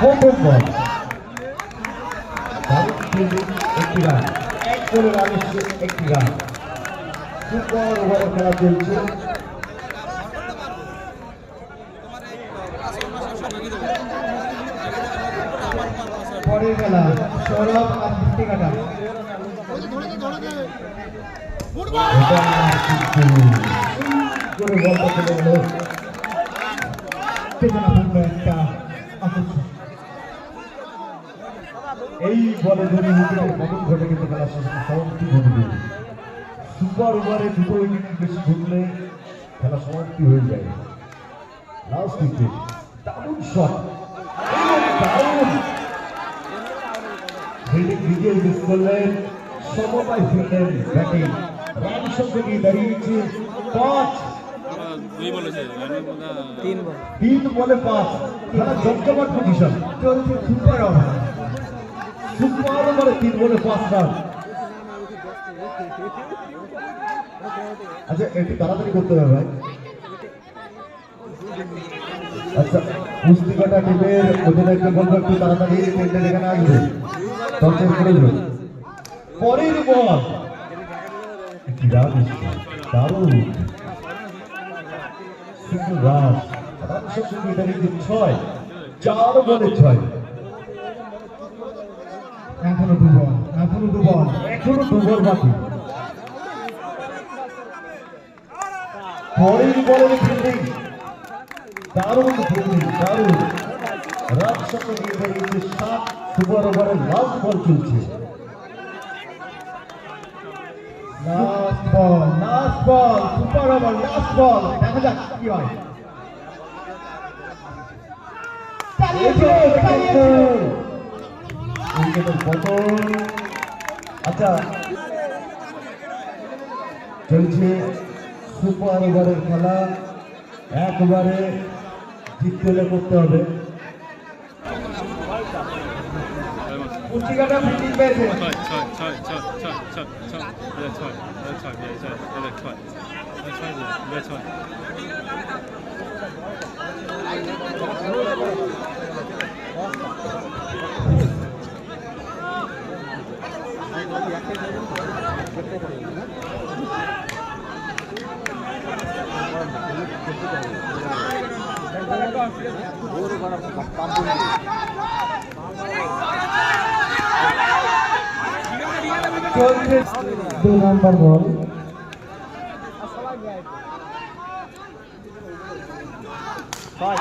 প্রথম বল একটি রান, এক করে রান এসছে, একটি রান। সুপার ওভারে খেলা চলছে। পরের খেলা সৌরভ আর কাটা করে বলটা চলে গেল। একটা আকর্ষণ, এই বলে ধরে উইকেটের পতন ঘটে কিন্তু খেলা সমাপ্তি ঘটবে। সুপার ওভারে দুটো উইকেট বেশি ঘটলে খেলা সমাপ্তি হয়ে যায়। লাস্ট উইকেট, দারুণ শট, দারুণ ফিল্ডিং বিজয় মিস করলেন, সমবায় ফিল্ডের ব্যাটিং। রান সংখ্যা নিয়ে দাঁড়িয়েছে 5, 3 বলে 5। খেলা জমজমাট পজিশন চলছে। সুপার ওভার, সুপার ওভারে 3 বলে 5 রান। আচ্ছা একটু তাড়াতাড়ি করতে হবে ভাই। আচ্ছা কুস্তিকাটা টিমের অধিনায়ককে বলবো একটু তাড়াতাড়ি ফিল্ডের এখানে আসবে। পরের বল দারুণ সিঙ্গল রান, 6, 4 বলে 6। এখনো 2 বল, এখনো 2 বল, এখনো 2 বল বাকি। পরের বলের ফিল্ডিং, দারুণ ফিল্ডিং, দারুণ রান সংখ্যা নিয়ে দাঁড়িয়েছে 7। সুপার ওভারের লাস্ট বল চলছে। লাস্ট বল, লাস্ট বল, সুপার ওভার লাস্ট বল। দেখা যাক কি হয়। উইকেটের পতন। আচ্ছা চলছে সুপার ওভারের খেলা, একবারে জিততে হলে করতে হবে। কুচিকাটা ফিল্ডিং পেয়েছে। চলছে 2 নম্বর বল। ছয়